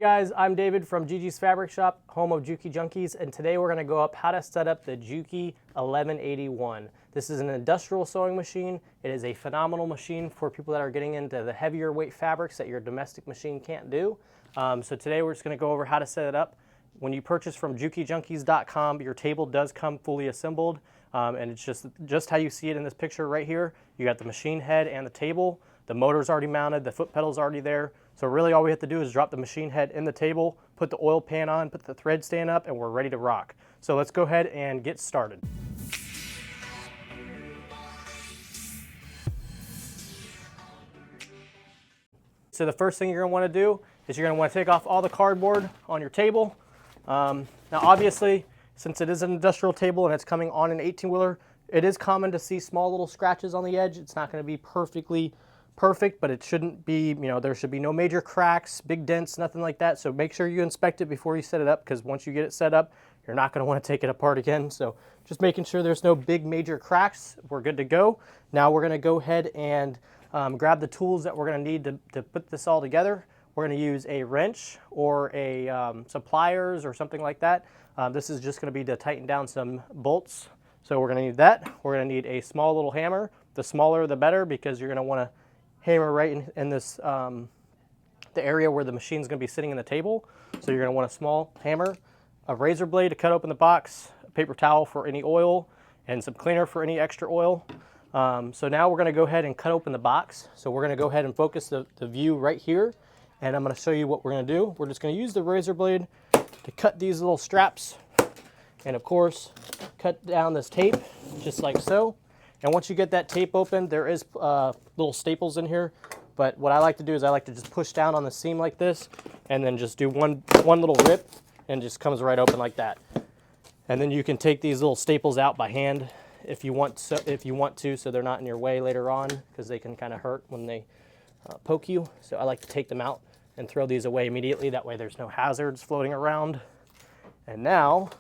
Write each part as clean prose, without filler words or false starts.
Guys, I'm David from Gigi's Fabric Shop, home of Juki Junkies, and today we're going to go up how to set up the Juki 1181. This is an industrial sewing machine. It is a phenomenal machine for people that are getting into the heavier weight fabrics that your domestic machine can't do. So today we're just going to go over how to set it up. When you purchase from JukiJunkies.com, your table does come fully assembled, and it's just how you see it in this picture right here. You got the machine head and the table. The motor's already mounted, the foot pedal's already there. So really all we have to do is drop the machine head in the table, put the oil pan on, put the thread stand up, and we're ready to rock. So let's go ahead and get started. So the first thing you're gonna wanna do is you're gonna wanna take off all the cardboard on your table. Now obviously, since it is an industrial table and it's coming on an 18-wheeler, it is common to see small little scratches on the edge. It's not gonna be perfectly perfect, but it shouldn't be, there should be no major cracks, big dents, nothing like that. So make sure you inspect it before you set it up, because once you get it set up, you're not going to want to take it apart again. So just making sure there's no big major cracks, we're good to go. Now we're going to go ahead and grab the tools that we're going to need to put this all together. We're going to use a wrench or some pliers or something like that. This is just going to be to tighten down some bolts. So we're going to need that. We're going to need a small little hammer. The smaller the better, because you're going to want to hammer right in this the area where the machine's going to be sitting in the table. So you're going to want a small hammer, a razor blade to cut open the box, a paper towel for any oil, and some cleaner for any extra oil. So now we're going to go ahead and cut open the box. So we're going to go ahead and focus the view right here, and I'm going to show you what we're going to do. We're just going to use the razor blade to cut these little straps, and of course cut down this tape just like so. And once you get that tape open, there is little staples in here. But what I like to do is I like to just push down on the seam like this, and then just do one little rip, and it just comes right open like that. And then you can take these little staples out by hand if you want to, so they're not in your way later on, because they can kind of hurt when they poke you. So I like to take them out and throw these away immediately. That way there's no hazards floating around. And now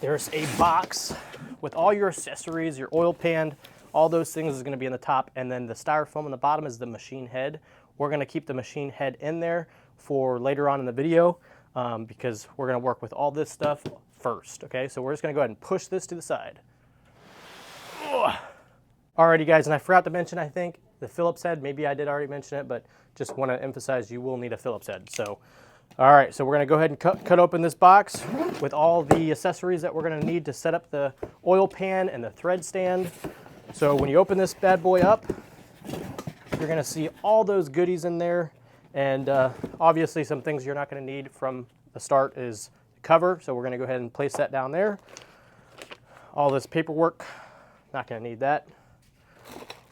there's a box with all your accessories, your oil pan, all those things is going to be in the top, and then the styrofoam on the bottom is the machine head. We're going to keep the machine head in there for later on in the video, because we're going to work with all this stuff first, okay? So we're just going to go ahead and push this to the side. Alrighty guys, and I forgot to mention, I think, the Phillips head. Maybe I did already mention it, but just want to emphasize you will need a Phillips head. So all right, so we're going to go ahead and cut open this box with all the accessories that we're going to need to set up the oil pan and the thread stand. So when you open this bad boy up, you're going to see all those goodies in there. And obviously some things you're not going to need from the start is the cover. So we're going to go ahead and place that down there. All this paperwork, not going to need that.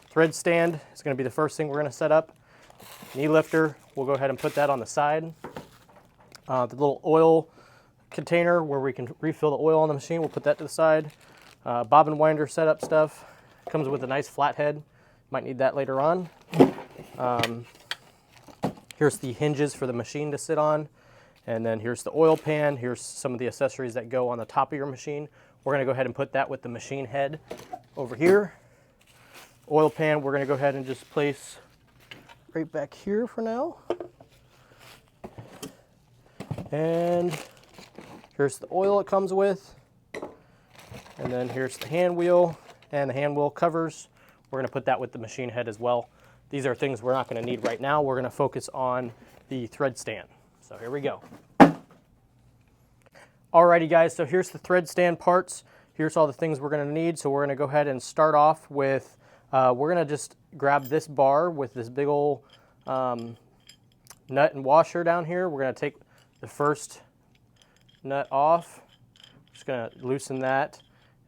Thread stand is going to be the first thing we're going to set up. Knee lifter, we'll go ahead and put that on the side. The little oil container where we can refill the oil on the machine, we'll put that to the side. Bobbin winder setup stuff. Comes with a nice flat head. Might need that later on. Here's the hinges for the machine to sit on. And then here's the oil pan. Here's some of the accessories that go on the top of your machine. We're going to go ahead and put that with the machine head over here. Oil pan, we're going to go ahead and just place right back here for now. And here's the oil it comes with. And then here's the hand wheel and the hand wheel covers. We're going to put that with the machine head as well. These are things we're not going to need right now. We're going to focus on the thread stand. So here we go. Alrighty guys, so here's the thread stand parts. Here's all the things we're going to need. So we're going to go ahead and start off with, we're going to just grab this bar with this big old nut and washer down here. We're going to take the first nut off. Just going to loosen that,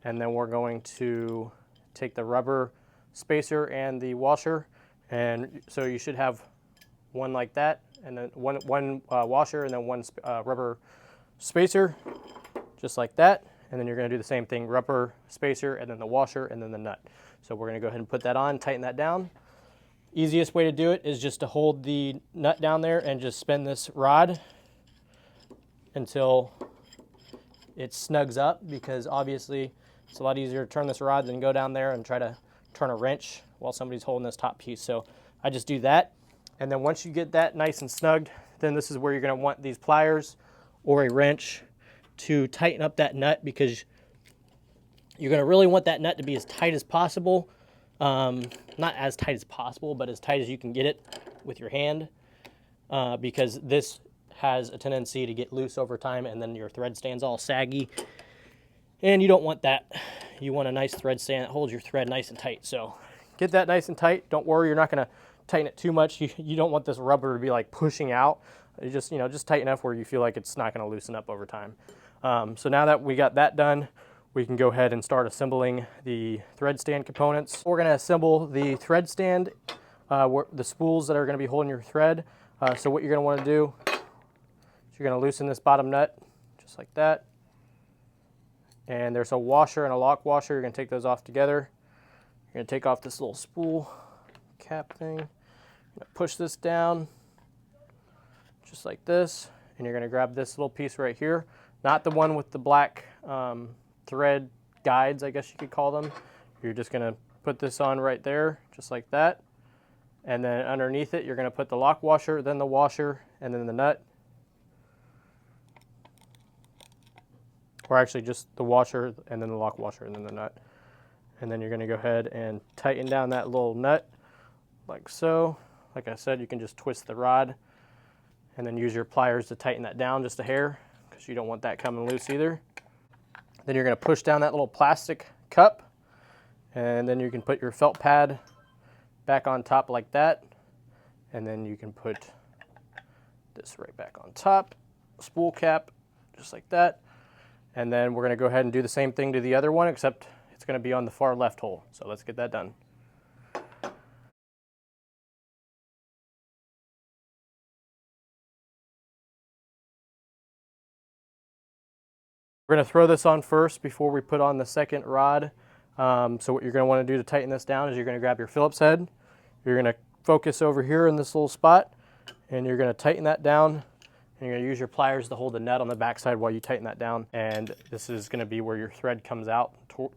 and then we're going to take the rubber spacer and the washer, and so you should have one like that, and then one washer, and then one rubber spacer, just like that. And then you're going to do the same thing, rubber spacer, and then the washer, and then the nut. So we're going to go ahead and put that on, tighten that down. Easiest way to do it is just to hold the nut down there and just spin this rod until it snugs up, because obviously it's a lot easier to turn this rod than go down there and try to turn a wrench while somebody's holding this top piece. So I just do that. And then once you get that nice and snugged, then this is where you're going to want these pliers or a wrench to tighten up that nut, because you're going to really want that nut to be as tight as possible. Not as tight as possible, but as tight as you can get it with your hand, because this has a tendency to get loose over time, and then your thread stand's all saggy. And you don't want that. You want a nice thread stand that holds your thread nice and tight. So get that nice and tight. Don't worry, you're not going to tighten it too much. You don't want this rubber to be like pushing out. Just tight enough where you feel like it's not going to loosen up over time. So now that we got that done, we can go ahead and start assembling the thread stand components. We're going to assemble the thread stand, the spools that are going to be holding your thread. So what you're going to want to do is you're going to loosen this bottom nut just like that. And there's a washer and a lock washer. You're going to take those off together. You're going to take off this little spool cap thing. You're going to push this down just like this. And you're going to grab this little piece right here. Not the one with the black thread guides, I guess you could call them. You're just going to put this on right there, just like that. And then underneath it, you're going to put the lock washer, then the washer, and then the nut. Or actually just the washer, and then the lock washer, and then the nut. And then you're going to go ahead and tighten down that little nut like so. Like I said, you can just twist the rod and then use your pliers to tighten that down just a hair, because you don't want that coming loose either. Then you're going to push down that little plastic cup, and then you can put your felt pad back on top like that. And then you can put this right back on top, spool cap, just like that. And then we're going to go ahead and do the same thing to the other one, except it's going to be on the far left hole. So let's get that done. We're going to throw this on first before we put on the second rod. So what you're going to want to do to tighten this down is you're going to grab your Phillips head. You're going to focus over here in this little spot, and you're going to tighten that down. And you're going to use your pliers to hold the nut on the backside while you tighten that down. And this is going to be where your thread comes out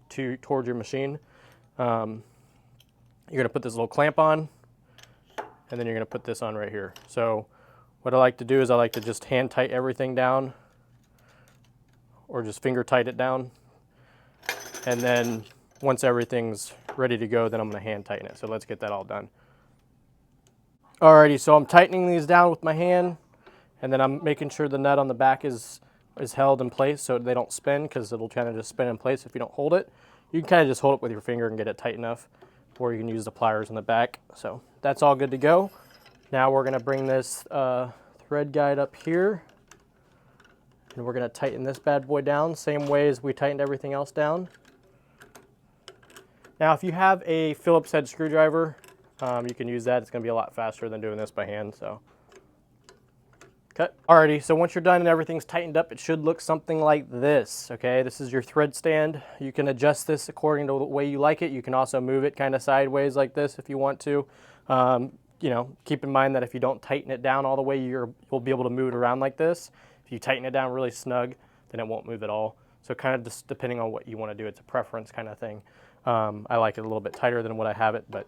towards your machine. You're going to put this little clamp on, and then you're going to put this on right here. So what I like to do is I like to just hand tight everything down, or just finger tight it down. And then once everything's ready to go, then I'm going to hand tighten it. So let's get that all done. Alrighty, so I'm tightening these down with my hand. And then I'm making sure the nut on the back is held in place so they don't spin, because it'll kind of just spin in place if you don't hold it. You can kind of just hold it with your finger and get it tight enough, or you can use the pliers on the back. So that's all good to go. Now we're going to bring this thread guide up here, and we're going to tighten this bad boy down, same way as we tightened everything else down. Now if you have a Phillips head screwdriver, you can use that. It's going to be a lot faster than doing this by hand. So. Cut. Alrighty, so once you're done and everything's tightened up, it should look something like this, okay? This is your thread stand. You can adjust this according to the way you like it. You can also move it kind of sideways like this if you want to. You know, keep in mind that if you don't tighten it down all the way, you'll be able to move it around like this. If you tighten it down really snug, then it won't move at all. So kind of just depending on what you want to do, it's a preference kind of thing. I like it a little bit tighter than what I have it, but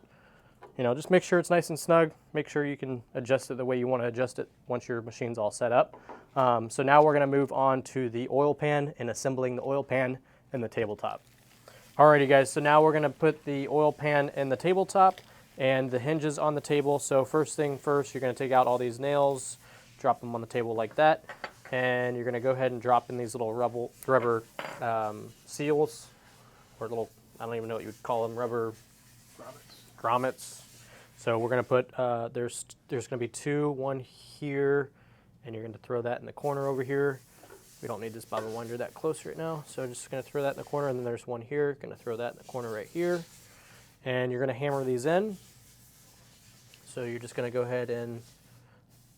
you know, just make sure it's nice and snug. Make sure you can adjust it the way you want to adjust it once your machine's all set up. So now we're going to move on to the oil pan and assembling the oil pan and the tabletop. Alrighty guys, so now we're going to put the oil pan in the tabletop and the hinges on the table. So first thing first, you're going to take out all these nails, drop them on the table like that, and you're going to go ahead and drop in these little rubber seals, or little, I don't even know what you would call them, rubber grommets. So we're going to put, there's going to be two, one here, and you're going to throw that in the corner over here. We don't need this bobbin winder that close right now, so just going to throw that in the corner, and then there's one here. Going to throw that in the corner right here, and you're going to hammer these in. So you're just going to go ahead and,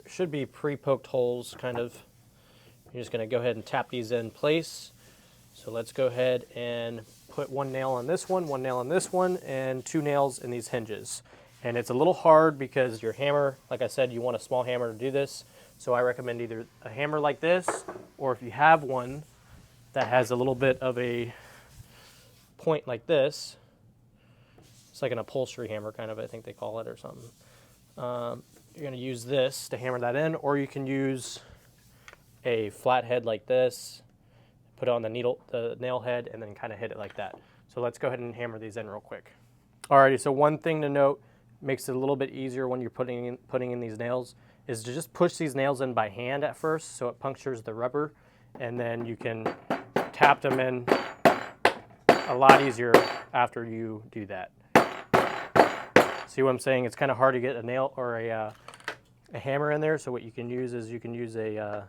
there should be pre-poked holes, kind of. You're just going to go ahead and tap these in place. So let's go ahead and put one nail on this one nail on this one, and two nails in these hinges. And it's a little hard because your hammer, like I said, you want a small hammer to do this. So I recommend either a hammer like this, or if you have one that has a little bit of a point like this, it's like an upholstery hammer kind of, I think they call it, or something. you're going to use this to hammer that in, or you can use a flat head like this, put it on the nail head, and then kind of hit it like that. So let's go ahead and hammer these in real quick. Alrighty, so one thing to note, makes it a little bit easier when you're putting in these nails, is to just push these nails in by hand at first so it punctures the rubber, and then you can tap them in a lot easier after you do that. See what I'm saying? It's kind of hard to get a nail or a hammer in there, so what you can use is you can use a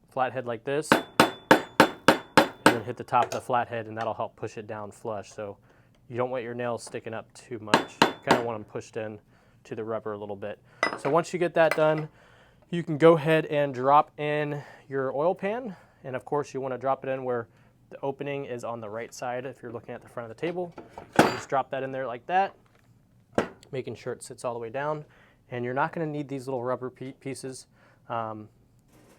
flathead like this, and then hit the top of the flathead, and that'll help push it down flush. So you don't want your nails sticking up too much. You kind of want them pushed in to the rubber a little bit. So once you get that done, you can go ahead and drop in your oil pan, and of course you want to drop it in where the opening is on the right side if you're looking at the front of the table. So just drop that in there like that, making sure it sits all the way down. And you're not going to need these little rubber pieces, so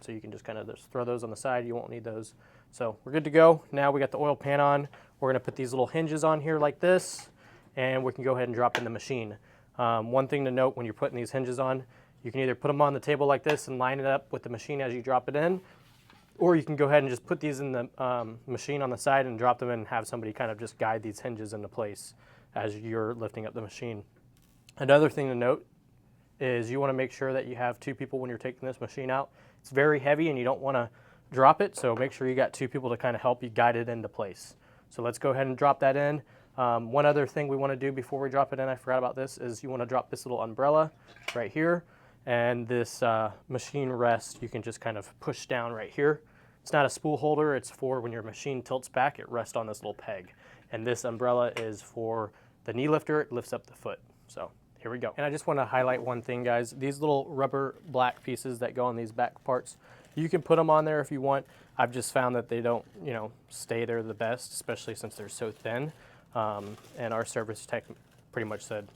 you can just kind of just throw those on the side. You won't need those. So we're good to go. Now we got the oil pan on. We're going to put these little hinges on here like this, and we can go ahead and drop in the machine. One thing to note when you're putting these hinges on, you can either put them on the table like this and line it up with the machine as you drop it in, or you can go ahead and just put these in the machine on the side and drop them in and have somebody kind of just guide these hinges into place as you're lifting up the machine. Another thing to note is you want to make sure that you have two people when you're taking this machine out. It's very heavy and you don't want to drop it, so make sure you got two people to kind of help you guide it into place. So let's go ahead and drop that in. One other thing we want to do before we drop it in, I forgot about this, is you want to drop this little umbrella right here, and this machine rest you can just kind of push down right here. It's not a spool holder, it's for when your machine tilts back, it rests on this little peg. And this umbrella is for the knee lifter, it lifts up the foot. So here we go. And I just want to highlight one thing, guys. These little rubber black pieces that go on these back parts, you can put them on there if you want. I've just found that they don't, stay there the best, especially since they're so thin. And our service tech pretty much said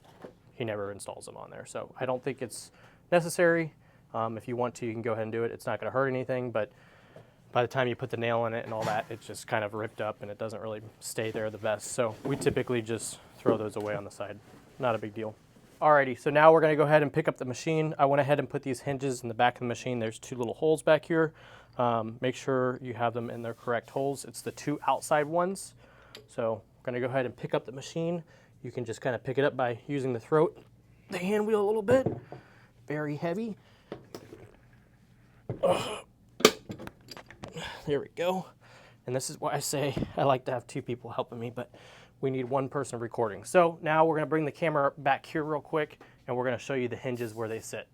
he never installs them on there. So I don't think it's necessary. If you want to, you can go ahead and do it. It's not going to hurt anything, but by the time you put the nail in it and all that, it's just kind of ripped up and it doesn't really stay there the best. So we typically just throw those away on the side. Not a big deal. Alrighty, so now we're going to go ahead and pick up the machine. I went ahead and put these hinges in the back of the machine. There's two little holes back here. Make sure you have them in their correct holes. It's the two outside ones. So we're going to go ahead and pick up the machine. You can just kind of pick it up by using the hand wheel a little bit. Very heavy. There we go. And this is why I say I like to have two people helping me, but we need one person recording. So now we're going to bring the camera back here real quick, and we're going to show you the hinges where they sit.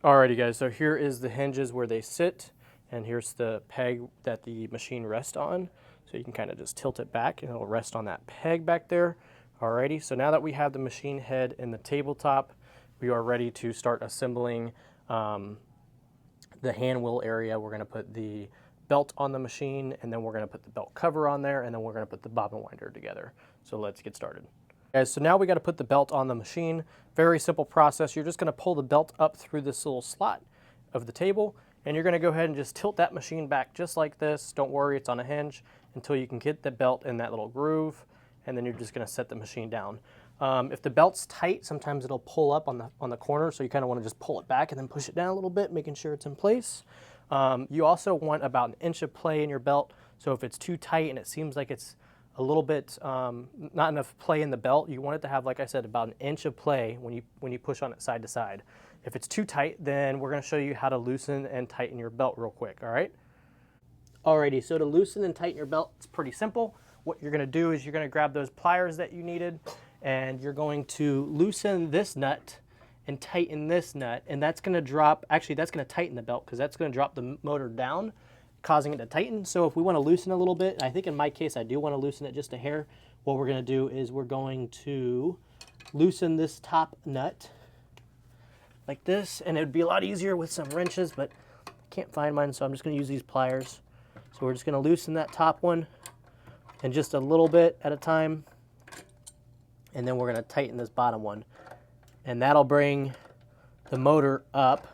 Alrighty guys, so here is the hinges where they sit, and here's the peg that the machine rests on. So you can kind of just tilt it back and it'll rest on that peg back there. Alrighty, so now that we have the machine head and the tabletop, we are ready to start assembling the hand wheel area. We're going to put the belt on the machine, and then we're going to put the belt cover on there, and then we're going to put the bobbin winder together. So let's get started. Guys, so now we got to put the belt on the machine. Very simple process. You're just going to pull the belt up through this little slot of the table, and you're going to go ahead and just tilt that machine back just like this. Don't worry, it's on a hinge until you can get the belt in that little groove, and then you're just going to set the machine down. If the belt's tight, sometimes it'll pull up on the corner, so you kind of want to just pull it back and then push it down a little bit, making sure it's in place. You also want about 1 inch of play in your belt, so if it's too tight and it seems like it's a little bit not enough play in the belt, you want it to have, like I said, about 1 inch of play when you push on it side to side. If it's too tight, then we're going to show you how to loosen and tighten your belt real quick, all right? Alrighty, so to loosen and tighten your belt, it's pretty simple. What you're going to do is you're going to grab those pliers that you needed, and you're going to loosen this nut and tighten this nut, and that's going to drop, actually that's going to tighten the belt because that's going to drop the motor down, causing it to tighten. So if we want to loosen a little bit, I think in my case I do want to loosen it just a hair, what we're going to do is we're going to loosen this top nut like this, and it would be a lot easier with some wrenches, but I can't find mine, so I'm just going to use these pliers. So we're just going to loosen that top one, and just a little bit at a time, and then we're going to tighten this bottom one. And that'll bring the motor up,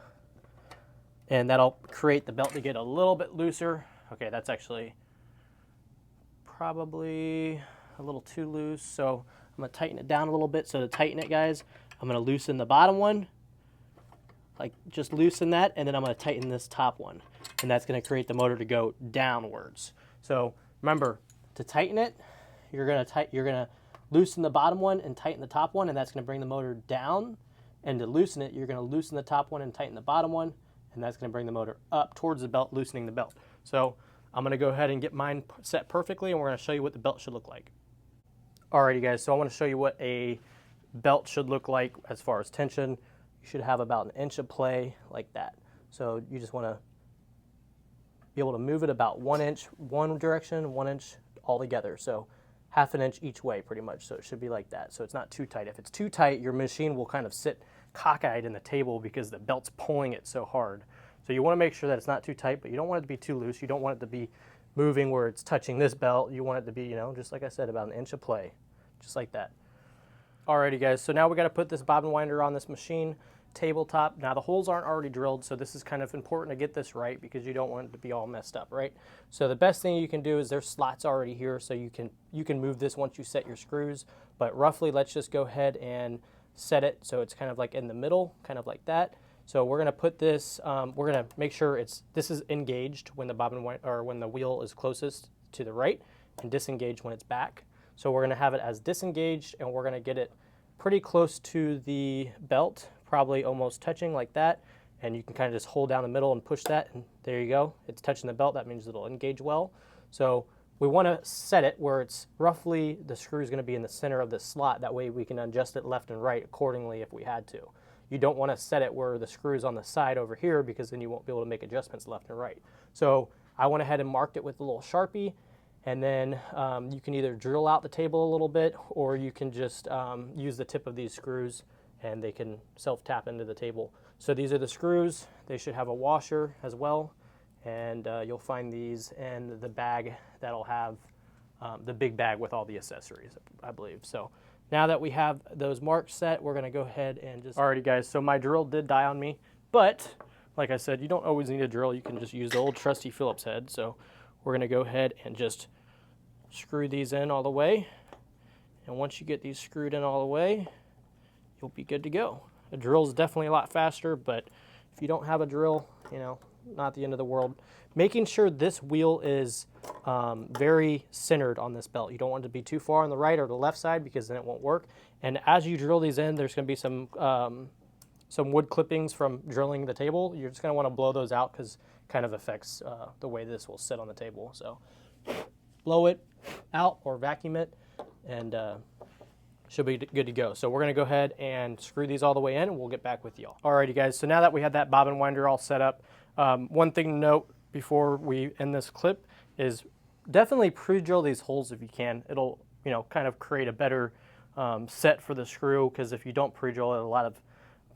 and that'll create the belt to get a little bit looser. Okay, that's actually probably a little too loose, so I'm going to tighten it down a little bit. So to tighten it, guys, I'm going to loosen the bottom one, like just loosen that, and then I'm going to tighten this top one, and that's going to create the motor to go downwards. So remember, to tighten it, you're going to loosen the bottom one and tighten the top one, and that's going to bring the motor down. And to loosen it, you're going to loosen the top one and tighten the bottom one, and that's going to bring the motor up towards the belt, loosening the belt. So I'm going to go ahead and get mine set perfectly, and we're going to show you what the belt should look like. Alrighty guys, so I want to show you what a belt should look like as far as tension. You should have about 1 inch of play like that. So you just want to be able to move it about 1 inch one direction, 1 inch all together. So ½ inch each way pretty much. So it should be like that. So it's not too tight. If it's too tight, your machine will kind of sit cockeyed in the table because the belt's pulling it so hard. So you want to make sure that it's not too tight, but you don't want it to be too loose. You don't want it to be moving where it's touching this belt. You want it to be, you know, just like I said, about 1 inch of play, just like that. Alrighty guys, so now we got to put this bobbin winder on this machine tabletop. Now the holes aren't already drilled, so this is kind of important to get this right because you don't want it to be all messed up, right? So the best thing you can do is there's slots already here, so you can move this once you set your screws. But roughly, let's just go ahead and set it so it's kind of like in the middle, kind of like that. So we're going to put this. We're going to make sure this is engaged when the when the wheel is closest to the right, and disengaged when it's back. So we're going to have it as disengaged, and we're going to get it pretty close to the belt, probably almost touching like that. And you can kind of just hold down the middle and push that, and there you go. It's touching the belt. That means it'll engage well. So we want to set it where it's roughly the screw is going to be in the center of the slot. That way we can adjust it left and right accordingly if we had to. You don't want to set it where the screw is on the side over here because then you won't be able to make adjustments left and right. So I went ahead and marked it with a little Sharpie, and then you can either drill out the table a little bit, or you can just use the tip of these screws and they can self-tap into the table. So these are the screws. They should have a washer as well, and you'll find these in the bag that'll have the big bag with all the accessories, I believe. So now that we have those marks set, we're going to go ahead and just... Alrighty guys, so my drill did die on me, but like I said, you don't always need a drill. You can just use the old trusty Phillips head. So we're going to go ahead and just screw these in all the way. And once you get these screwed in all the way, you'll be good to go. A drill is definitely a lot faster, but if you don't have a drill, you know, not the end of the world. Making sure this wheel is very centered on this belt. You don't want it to be too far on the right or the left side because then it won't work. And as you drill these in, there's going to be some wood clippings from drilling the table. You're just going to want to blow those out because it kind of affects the way this will sit on the table. So blow it out or vacuum it, and should be good to go. So we're going to go ahead and screw these all the way in, and we'll get back with y'all. Alrighty guys, so now that we have that bobbin winder all set up, one thing to note before we end this clip is definitely pre-drill these holes if you can. It'll, you know, kind of create a better set for the screw, because if you don't pre-drill it, a lot of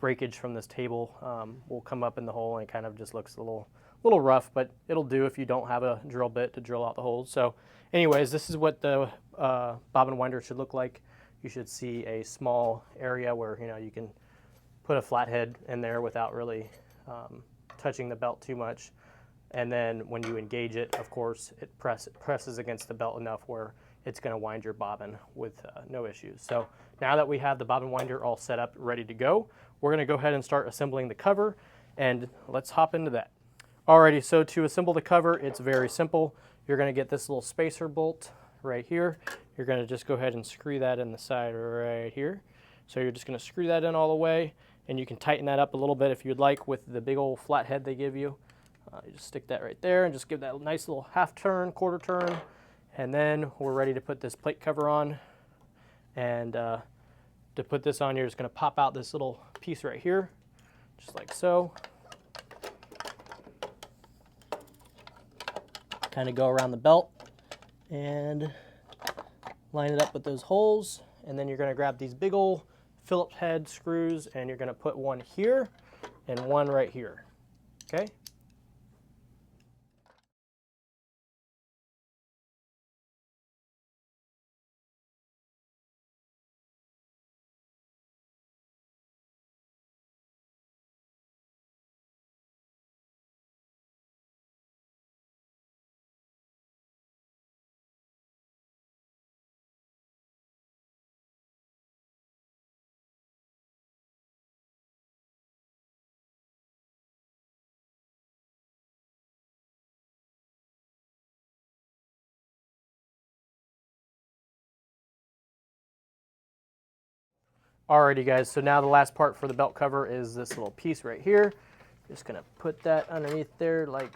breakage from this table will come up in the hole, and it kind of just looks a little rough, but it'll do if you don't have a drill bit to drill out the holes. So anyways, this is what the bobbin winder should look like. You should see a small area where, you know, you can put a flathead in there without really touching the belt too much. And then when you engage it, of course, it presses against the belt enough where it's going to wind your bobbin with no issues. So now that we have the bobbin winder all set up, ready to go, we're going to go ahead and start assembling the cover, and let's hop into that. Alrighty, so to assemble the cover, it's very simple. You're going to get this little spacer bolt right here. You're going to just go ahead and screw that in the side right here. So you're just going to screw that in all the way, and you can tighten that up a little bit if you'd like with the big old flat head they give you. You just stick that right there and just give that a nice little half turn, quarter turn, and then we're ready to put this plate cover on. And to put this on, you're just going to pop out this little piece right here, just like so. Kind of go around the belt and line it up with those holes, and then you're going to grab these big old Phillips head screws, and you're going to put one here and one right here. Okay? Alrighty guys, so now the last part for the belt cover is this little piece right here. Just gonna put that underneath there like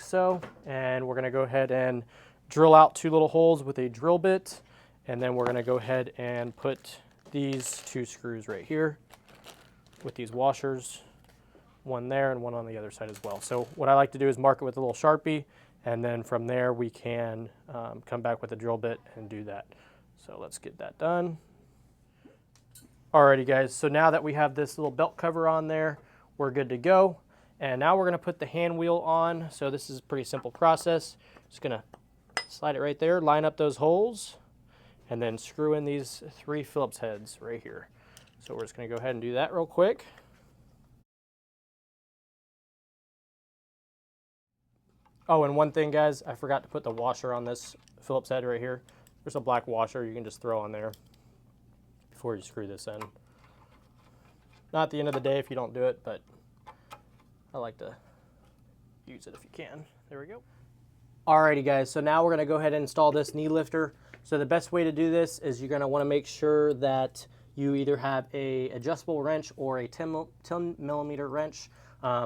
so, and we're gonna go ahead and drill out 2 little holes with a drill bit, and then we're gonna go ahead and put these 2 screws right here with these washers, one there and one on the other side as well. So what I like to do is mark it with a little Sharpie, and then from there we can come back with a drill bit and do that. So let's get that done. Alrighty guys, so now that we have this little belt cover on there, we're good to go. And now we're gonna put the hand wheel on. So this is a pretty simple process. Just gonna slide it right there, line up those holes, and then screw in these 3 Phillips heads right here. So we're just gonna go ahead and do that real quick. Oh, and one thing guys, I forgot to put the washer on this Phillips head right here. There's a black washer you can just throw on there before you screw this in. Not at the end of the day if you don't do it, but I like to use it if you can. There we go. Alrighty guys, so now we're gonna go ahead and install this knee lifter. So the best way to do this is you're gonna wanna make sure that you either have a adjustable wrench or a 10 millimeter wrench.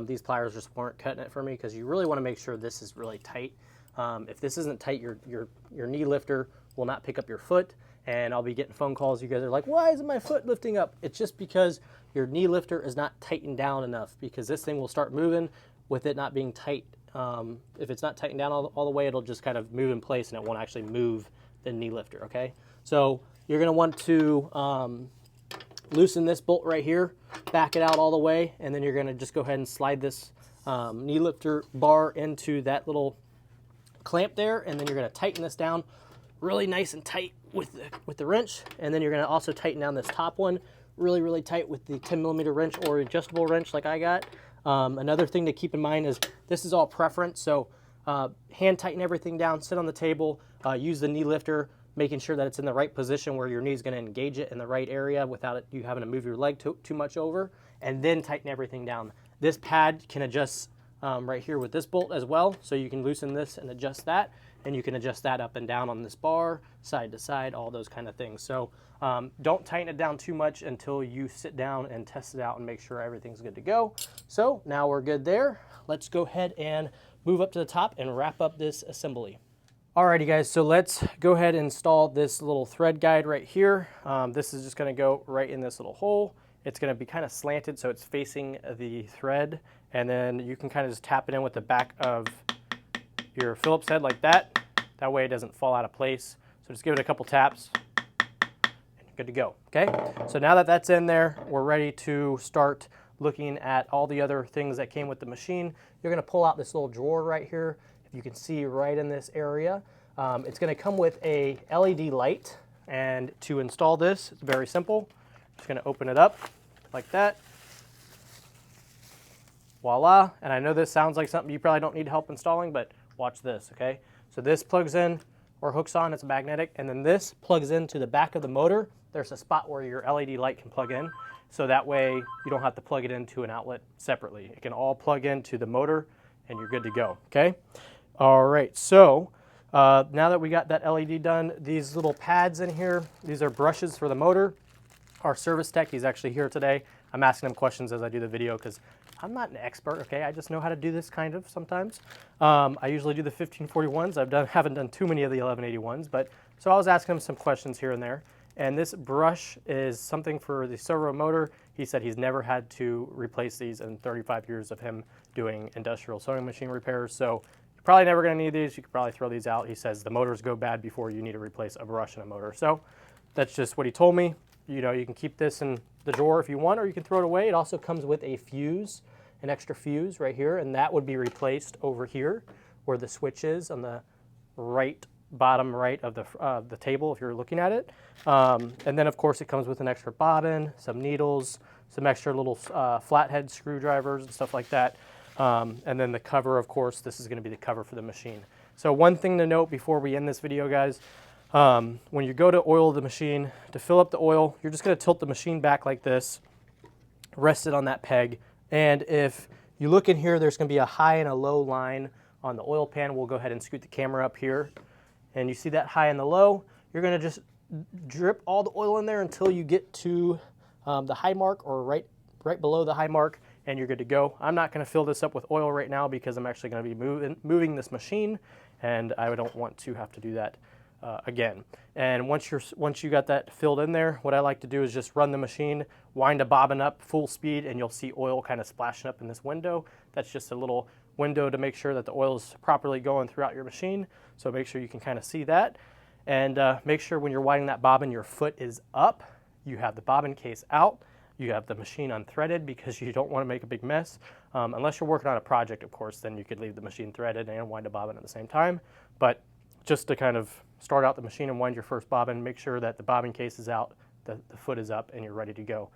These pliers just weren't cutting it for me because you really wanna make sure this is really tight. If this isn't tight, your knee lifter will not pick up your foot, and I'll be getting phone calls. You guys are like, why isn't my foot lifting up? It's just because your knee lifter is not tightened down enough, because this thing will start moving with it not being tight. If it's not tightened down all the way, it'll just kind of move in place and it won't actually move the knee lifter, okay? So you're gonna want to loosen this bolt right here, back it out all the way, and then you're gonna just go ahead and slide this knee lifter bar into that little clamp there, and then you're gonna tighten this down really nice and tight with the wrench, and then you're gonna also tighten down this top one really tight with the 10 millimeter wrench or adjustable wrench like I got. Another thing to keep in mind is this is all preference, so hand tighten everything down, sit on the table, use the knee lifter, making sure that it's in the right position where your knee is gonna engage it in the right area without you having to move your leg too much over, and then tighten everything down. This pad can adjust right here with this bolt as well, so you can loosen this and adjust that, and you can adjust that up and down on this bar, side to side, all those kind of things. So don't tighten it down too much until you sit down and test it out and make sure everything's good to go. So now we're good there. Let's go ahead and move up to the top and wrap up this assembly. Alrighty guys, so let's go ahead and install this little thread guide right here. This is just gonna go right in this little hole. It's gonna be kind of slanted so it's facing the thread, and then you can kind of just tap it in with the back of your Phillips head like that. That way it doesn't fall out of place. So just give it a couple taps and you're good to go, okay? So now that that's in there, we're ready to start looking at all the other things that came with the machine. You're gonna pull out this little drawer right here. If you can see right in this area, it's gonna come with a LED light, and to install this, it's very simple. Just gonna open it up like that. Voila, and I know this sounds like something you probably don't need help installing, but watch this, okay? So this plugs in or hooks on, it's magnetic, and then this plugs into the back of the motor. There's a spot where your LED light can plug in, so that way you don't have to plug it into an outlet separately. It can all plug into the motor and you're good to go, okay? All right, so now that we got that LED done, these little pads in here, these are brushes for the motor. Our service tech, he's actually here today. I'm asking him questions as I do the video because I'm not an expert, okay? I just know how to do this kind of sometimes. I usually do the 1541s. Haven't done too many of the 1181s, but so I was asking him some questions here and there. And this brush is something for the servo motor. He said he's never had to replace these in 35 years of him doing industrial sewing machine repairs. So you're probably never gonna need these. You could probably throw these out. He says the motors go bad before you need to replace a brush in a motor. So that's just what he told me. You know, you can keep this in the drawer if you want, or you can throw it away. It also comes with a fuse, an extra fuse right here, and that would be replaced over here where the switch is on the right, bottom right of the table if you're looking at it. And then of course it comes with an extra bobbin, some needles, some extra little flathead screwdrivers and stuff like that. And then the cover, of course, this is gonna be the cover for the machine. So one thing to note before we end this video, guys, when you go to oil the machine, to fill up the oil, you're just gonna tilt the machine back like this, rest it on that peg, and if you look in here, there's gonna be a high and a low line on the oil pan. We'll go ahead and scoot the camera up here, and you see that high and the low. You're gonna just drip all the oil in there until you get to the high mark, or right below the high mark, and you're good to go. I'm not going to fill this up with oil right now because I'm actually going to be moving this machine, and I don't want to have to do that again. And once you got that filled in there, what I like to do is just run the machine, wind a bobbin up full speed, and you'll see oil kind of splashing up in this window. That's just a little window to make sure that the oil is properly going throughout your machine. So make sure you can kind of see that. And make sure when you're winding that bobbin, your foot is up, you have the bobbin case out, you have the machine unthreaded because you don't want to make a big mess. Unless you're working on a project, of course, then you could leave the machine threaded and wind a bobbin at the same time. But just to kind of start out the machine and wind your first bobbin, make sure that the bobbin case is out, the foot is up, and you're ready to go.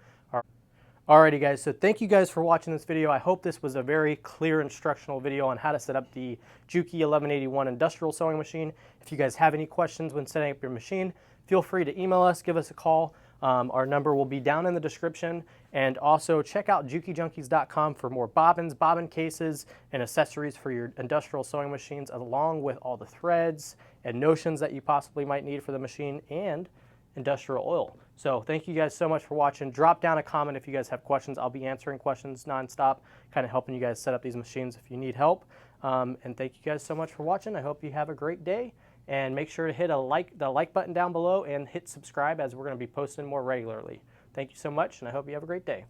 Alrighty guys, so thank you guys for watching this video. I hope this was a very clear instructional video on how to set up the Juki 1181 industrial sewing machine. If you guys have any questions when setting up your machine, feel free to email us, give us a call. Our number will be down in the description, and also check out jukijunkies.com for more bobbins, bobbin cases, and accessories for your industrial sewing machines, along with all the threads and notions that you possibly might need for the machine, and industrial oil. So thank you guys so much for watching. Drop down a comment if you guys have questions. I'll be answering questions nonstop, kind of helping you guys set up these machines if you need help. And thank you guys so much for watching. I hope you have a great day, and make sure to hit the like button down below and hit subscribe, as we're going to be posting more regularly. Thank you so much, and I hope you have a great day.